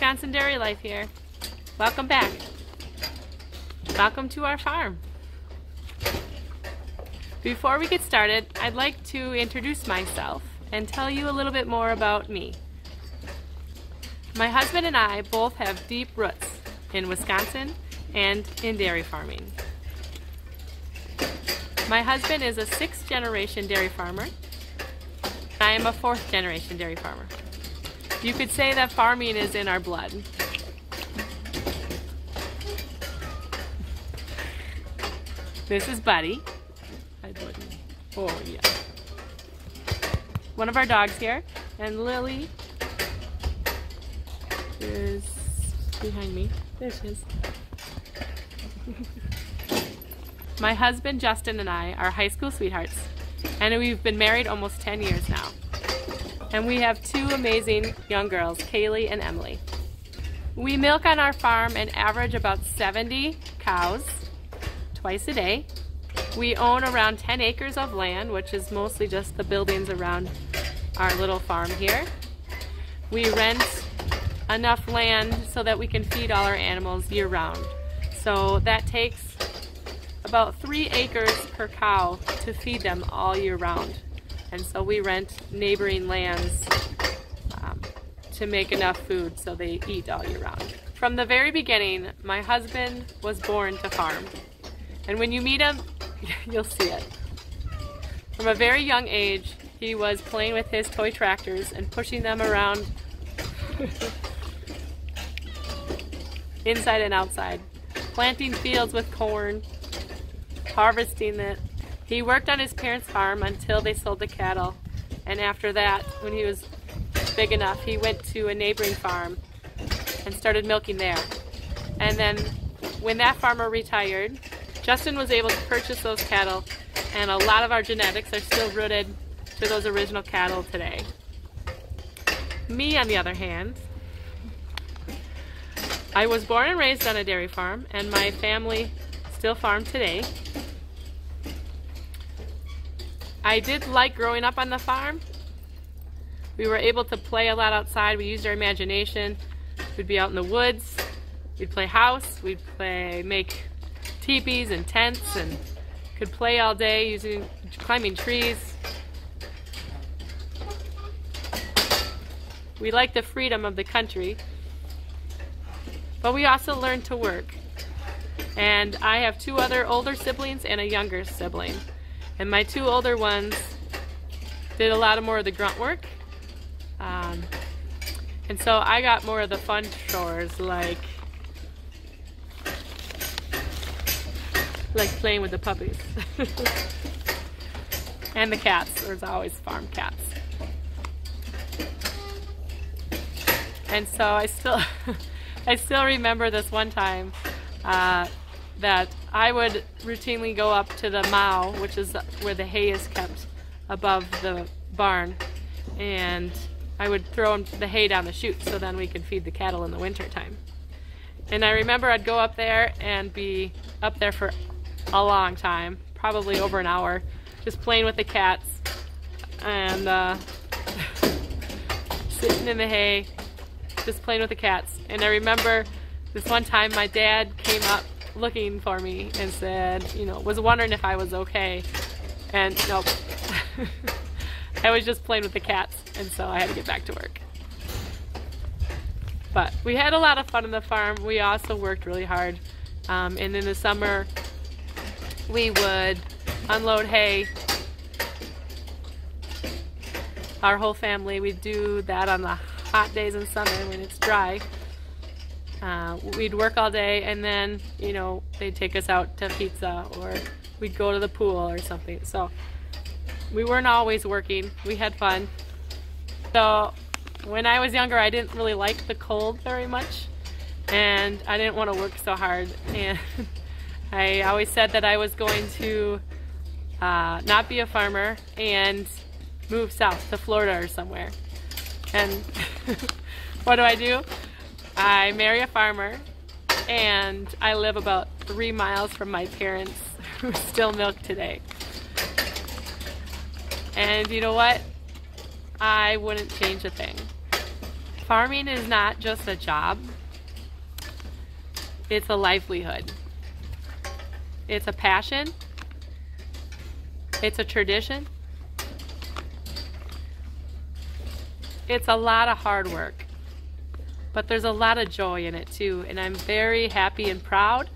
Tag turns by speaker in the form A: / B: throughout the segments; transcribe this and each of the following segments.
A: Wisconsin dairy life here. Welcome back. Welcome to our farm. Before we get started, I'd like to introduce myself and tell you a little bit more about me. My husband and I both have deep roots in Wisconsin and in dairy farming. My husband is a 6th generation dairy farmer. I am a 4th generation dairy farmer. You could say that farming is in our blood. This is Buddy. Oh yeah. One of our dogs here, and Lily is behind me. There she is. My husband Justin and I are high school sweethearts, and we've been married almost 10 years now. And we have 2 amazing young girls, Kaylee and Emily. We milk on our farm and average about 70 cows twice a day. We own around 10 acres of land, which is mostly just the buildings around our little farm here. We rent enough land so that we can feed all our animals year round. So that takes about 3 acres per cow to feed them all year round. And so we rent neighboring lands to make enough food so they eat all year round. From the very beginning, my husband was born to farm. And when you meet him, you'll see it. From a very young age, he was playing with his toy tractors and pushing them around inside and outside, planting fields with corn, harvesting it. He worked on his parents' farm until they sold the cattle, and after that, when he was big enough, he went to a neighboring farm and started milking there. And then when that farmer retired, Justin was able to purchase those cattle, and a lot of our genetics are still rooted to those original cattle today. Me, on the other hand, I was born and raised on a dairy farm, and my family still farm today. I did like growing up on the farm. We were able to play a lot outside. We used our imagination. We'd be out in the woods. We'd play house. We'd make teepees and tents, and could play all day climbing trees. We liked the freedom of the country, but we also learned to work. And I have 2 other older siblings and a younger sibling. And my 2 older ones did a lot more of the grunt work. And so I got more of the fun chores, like playing with the puppies. And the cats. There's always farm cats. And so I still remember this one time that I would routinely go up to the mow, which is where the hay is kept above the barn, and I would throw the hay down the chute so then we could feed the cattle in the winter time. And I remember I'd go up there and be up there for a long time, probably over an hour, just playing with the cats and sitting in the hay, just playing with the cats. And I remember this one time my dad came up looking for me and said, was wondering if I was okay. And nope. I was just playing with the cats, and so I had to get back to work. But we had a lot of fun on the farm. We also worked really hard. And in the summer, we would unload hay. Our whole family, we'd do that on the hot days in summer when it's dry. We'd work all day, and then, they'd take us out to pizza, or we'd go to the pool or something. So we weren't always working. We had fun. So when I was younger, I didn't really like the cold very much, and I didn't want to work so hard. And I always said that I was going to not be a farmer and move south to Florida or somewhere. And what do? I marry a farmer, and I live about 3 miles from my parents who still milk today. And you know what? I wouldn't change a thing. Farming is not just a job, it's a livelihood. It's a passion, it's a tradition, it's a lot of hard work, but there's a lot of joy in it too, and I'm very happy and proud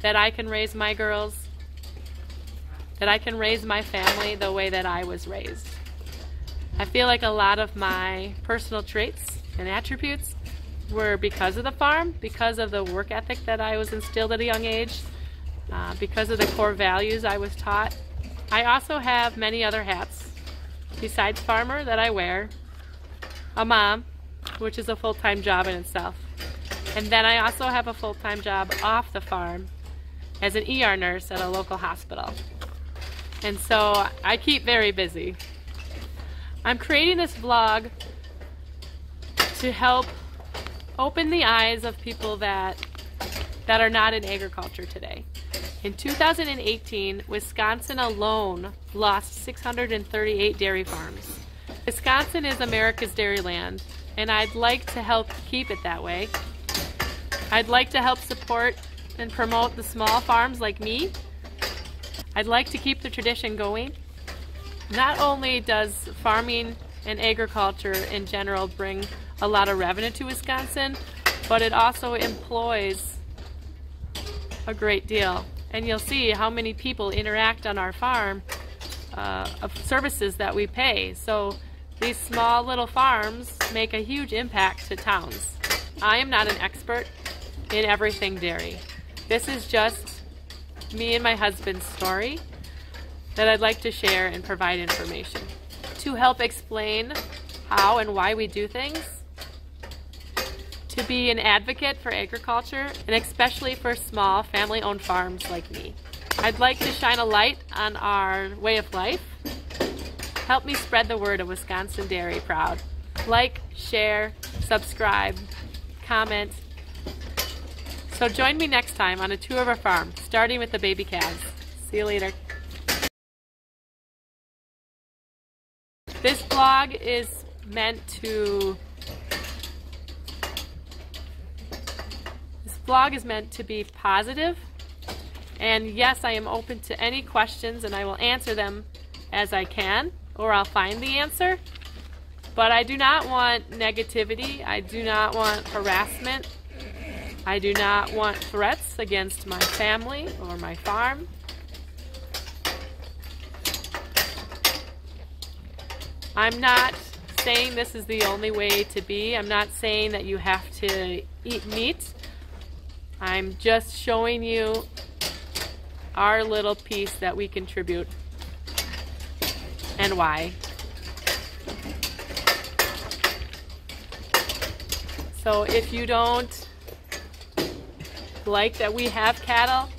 A: that I can raise my girls, that I can raise my family the way that I was raised. I feel like a lot of my personal traits and attributes were because of the farm, because of the work ethic that I was instilled at a young age, because of the core values I was taught. I also have many other hats besides farmer that I wear. A mom, which is a full-time job in itself. And then I also have a full-time job off the farm as an ER nurse at a local hospital. And so I keep very busy. I'm creating this vlog to help open the eyes of people that are not in agriculture today. In 2018, Wisconsin alone lost 638 dairy farms. Wisconsin is America's dairy land, and I'd like to help keep it that way. I'd like to help support and promote the small farms like me. I'd like to keep the tradition going. Not only does farming and agriculture in general bring a lot of revenue to Wisconsin, but it also employs a great deal. And you'll see how many people interact on our farm of services that we pay. So these small little farms make a huge impact to towns. I am not an expert in everything dairy. This is just me and my husband's story that I'd like to share and provide information to help explain how and why we do things, to be an advocate for agriculture, and especially for small family-owned farms like me. I'd like to shine a light on our way of life. Help me spread the word of Wisconsin Dairy Proud. Like, share, subscribe, comment. So join me next time on a tour of our farm, starting with the baby calves. See you later. This vlog is meant to be positive, and yes, I am open to any questions and I will answer them as I can, or I'll find the answer. But I do not want negativity, I do not want harassment, I do not want threats against my family or my farm. I'm not saying this is the only way to be. I'm not saying that you have to eat meat. I'm just showing you our little piece that we contribute and why. So if you don't like that we have cattle,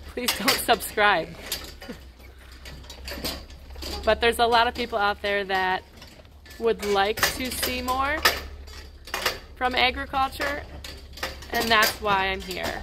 A: please don't subscribe. But there's a lot of people out there that would like to see more from agriculture, and that's why I'm here.